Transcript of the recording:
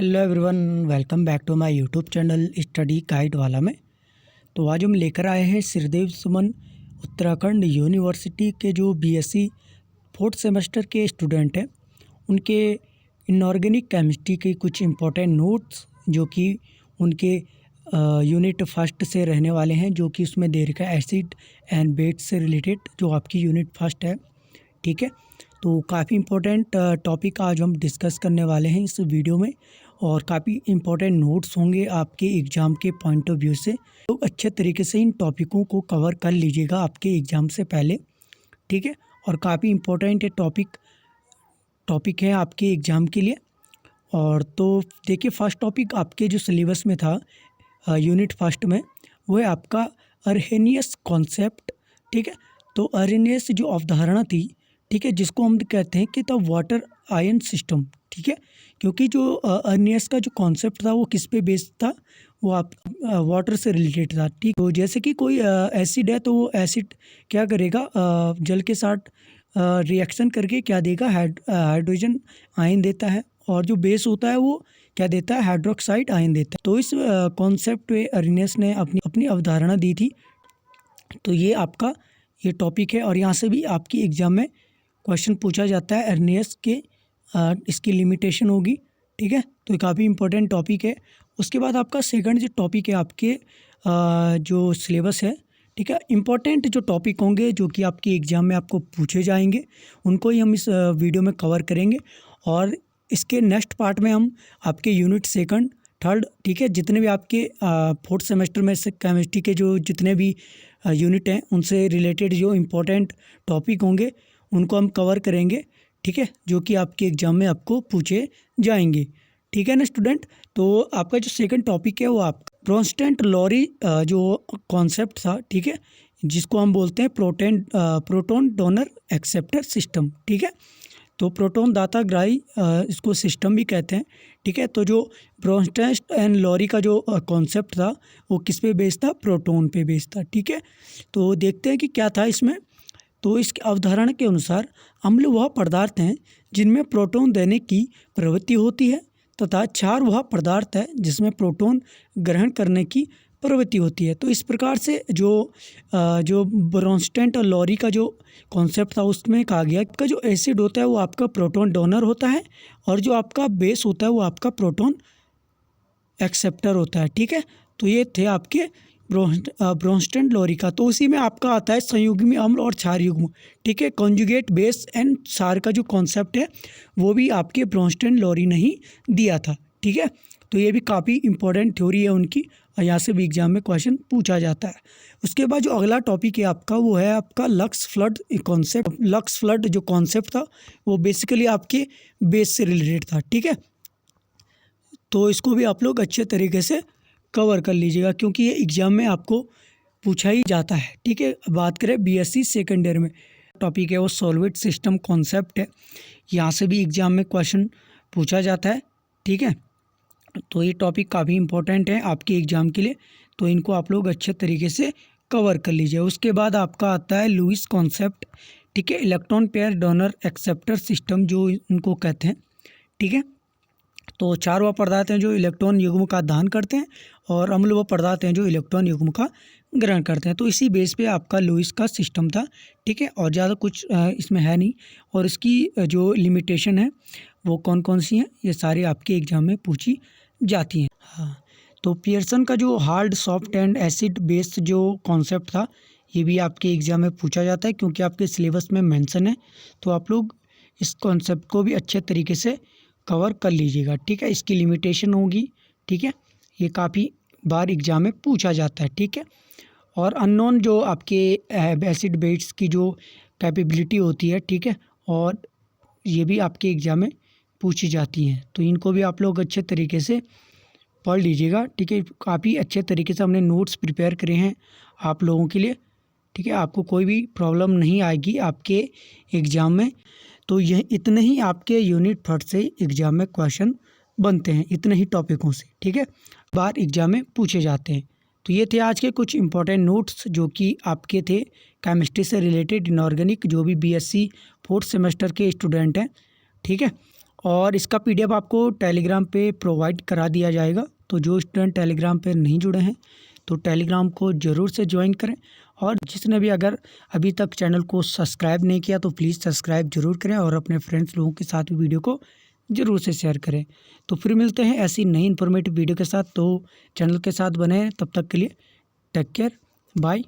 Hello everyone, welcome back to my YouTube channel study guide वाला में। तो आज हम लेकर आए हैं श्रीदेव सुमन उत्तराखंड यूनिवर्सिटी के जो बीएससी फोर्थ सेमेस्टर के स्टूडेंट हैं उनके इनऑर्गेनिक केमिस्ट्री के कुछ इम्पोर्टेंट नोट्स जो कि उनके यूनिट फर्स्ट से रहने वाले हैं, जो कि उसमें दे रखा है एसिड एंड बेस से रिलेटेड जो आपकी यूनिट फर्स्ट है। ठीक है, तो काफ़ी इम्पोर्टेंट टॉपिक आज हम डिस्कस करने वाले हैं इस वीडियो में और काफ़ी इम्पोर्टेंट नोट्स होंगे आपके एग्ज़ाम के पॉइंट ऑफ व्यू से। तो अच्छे तरीके से इन टॉपिकों को कवर कर लीजिएगा आपके एग्ज़ाम से पहले। ठीक है, और काफ़ी इम्पोर्टेंट टॉपिक है आपके एग्ज़ाम के लिए। और तो देखिए, फर्स्ट टॉपिक आपके जो सिलेबस में था यूनिट फर्स्ट में, वो है आपका अर्हेनियस कॉन्सेप्ट। ठीक है, तो अर्हेनियस जो अवधारणा थी, ठीक है, जिसको हम कहते हैं कि द वाटर आयन सिस्टम। ठीक है, क्योंकि जो अर्हेनियस का जो कॉन्सेप्ट था वो किस पे बेस्ड था, वो आप वाटर से रिलेटेड था। ठीक, तो जैसे कि कोई एसिड है तो वो एसिड क्या करेगा, जल के साथ रिएक्शन करके क्या देगा, हाइड्रोजन आयन देता है, और जो बेस होता है वो क्या देता है, हाइड्रोक्साइड आयन देता है। तो इस कॉन्सेप्ट पे अर्हेनियस ने अपनी अवधारणा दी थी। तो ये आपका ये टॉपिक है और यहाँ से भी आपकी एग्ज़ाम में क्वेश्चन पूछा जाता है अर्हेनियस के, इसकी लिमिटेशन होगी। ठीक है, तो ये काफ़ी इंपॉर्टेंट टॉपिक है। उसके बाद आपका सेकंड जो टॉपिक है आपके जो सिलेबस है, ठीक है, इंपॉर्टेंट जो टॉपिक होंगे जो कि आपके एग्ज़ाम में आपको पूछे जाएंगे, उनको ही हम इस वीडियो में कवर करेंगे। और इसके नेक्स्ट पार्ट में हम आपके यूनिट सेकंड थर्ड, ठीक है, जितने भी आपके फोर्थ सेमेस्टर में से केमिस्ट्री के जो जितने भी यूनिट हैं उनसे रिलेटेड जो इम्पोर्टेंट टॉपिक होंगे उनको हम कवर करेंगे। ठीक है, जो कि आपके एग्ज़ाम में आपको पूछे जाएंगे। ठीक है ना स्टूडेंट। तो आपका जो सेकंड टॉपिक है वो आपका ब्रोंस्टेड-लॉरी जो कॉन्सेप्ट था, ठीक है, जिसको हम बोलते हैं प्रोटॉन डोनर एक्सेप्टर सिस्टम। ठीक है, तो प्रोटॉन दाता ग्राही इसको सिस्टम भी कहते हैं। ठीक है, तो जो ब्रोंस्टेड एंड लॉरी का जो कॉन्सेप्ट था वो किस पे बेस्ड था, प्रोटॉन पे बेस्ड था। ठीक है, तो देखते हैं कि क्या था इसमें। तो इस अवधारणा के अनुसार अम्ल वह पदार्थ हैं जिनमें प्रोटॉन देने की प्रवृत्ति होती है, तथा क्षार वह पदार्थ है जिसमें प्रोटॉन ग्रहण करने की प्रवृत्ति होती है। तो इस प्रकार से जो ब्रोंस्टेड और लॉरी का जो कॉन्सेप्ट था उसमें कहा गया कि जो एसिड होता है वो आपका प्रोटॉन डोनर होता है और जो आपका बेस होता है वो आपका प्रोटॉन एक्सेप्टर होता है। ठीक है, तो ये थे आपके ब्रोंस्टेड लॉरी का। तो उसी में आपका आता है संयुग्मी अम्ल और क्षार युग्म। ठीक है, कॉन्जुगेट बेस एंड क्षार का जो कॉन्सेप्ट है वो भी आपके ब्रोंस्टेड लॉरी ने ही दिया था। ठीक है, तो ये भी काफ़ी इंपॉर्टेंट थ्योरी है उनकी और यहाँ से भी एग्जाम में क्वेश्चन पूछा जाता है। उसके बाद जो अगला टॉपिक है आपका वो है आपका lux flood concept. Lux flood जो कॉन्सेप्ट था वो बेसिकली आपके बेस से रिलेटेड था। ठीक है, तो इसको भी आप लोग अच्छे तरीके से कवर कर लीजिएगा क्योंकि ये एग्ज़ाम में आपको पूछा ही जाता है। ठीक है, बात करें बीएससी सेकेंड ईयर में टॉपिक है वो सॉलिड सिस्टम कॉन्सेप्ट है। यहाँ से भी एग्ज़ाम में क्वेश्चन पूछा जाता है। ठीक है, तो ये टॉपिक काफ़ी इंपॉर्टेंट है आपके एग्ज़ाम के लिए, तो इनको आप लोग अच्छे तरीके से कवर कर लीजिए। उसके बाद आपका आता है लुईस कॉन्सेप्ट। ठीक है, electron pair donor acceptor system जो इनको कहते हैं। ठीक है, तो चार वह पदार्थ हैं जो इलेक्ट्रॉन युग्म का दान करते हैं और अम्ल वह पदार्थ हैं जो इलेक्ट्रॉन युग्म का ग्रहण करते हैं। तो इसी बेस पे आपका लुईस का सिस्टम था। ठीक है, और ज़्यादा कुछ इसमें है नहीं, और इसकी जो लिमिटेशन है वो कौन कौन सी हैं ये सारी आपके एग्जाम में पूछी जाती हैं। हाँ, तो पियर्सन का जो hard soft and acid based जो कॉन्सेप्ट था ये भी आपके एग्ज़ाम में पूछा जाता है क्योंकि आपके सिलेबस में मेंशन है। तो आप लोग इस कॉन्सेप्ट को भी अच्छे तरीके से कवर कर लीजिएगा। ठीक है, इसकी लिमिटेशन होगी। ठीक है, ये काफ़ी बार एग्जाम में पूछा जाता है। ठीक है, और अननोन जो आपके एसिड बेस की जो कैपेबिलिटी होती है, ठीक है, और ये भी आपके एग्जाम में पूछी जाती हैं। तो इनको भी आप लोग अच्छे तरीके से पढ़ लीजिएगा। ठीक है, काफ़ी अच्छे तरीके से हमने नोट्स प्रिपेयर करे हैं आप लोगों के लिए। ठीक है, आपको कोई भी प्रॉब्लम नहीं आएगी आपके एग्ज़ाम में। तो यह इतने ही आपके यूनिट फर्स्ट से एग्ज़ाम में क्वेश्चन बनते हैं, इतने ही टॉपिकों से। ठीक है, बार एग्ज़ाम में पूछे जाते हैं। तो ये थे आज के कुछ इंपॉर्टेंट नोट्स जो कि आपके थे केमिस्ट्री से रिलेटेड इनऑर्गेनिक, जो भी बीएससी फोर्थ सेमेस्टर के स्टूडेंट हैं। ठीक है, और इसका PDF आपको टेलीग्राम पे प्रोवाइड करा दिया जाएगा। तो जो स्टूडेंट टेलीग्राम पे नहीं जुड़े हैं तो टेलीग्राम को ज़रूर से ज्वाइन करें, और जिसने भी अगर अभी तक चैनल को सब्सक्राइब नहीं किया तो प्लीज़ सब्सक्राइब ज़रूर करें और अपने फ्रेंड्स लोगों के साथ भी वीडियो को ज़रूर से शेयर करें। तो फिर मिलते हैं ऐसी नई इन्फॉर्मेटिव वीडियो के साथ, तो चैनल के साथ बने हैं। तब तक के लिए टेक केयर, बाय।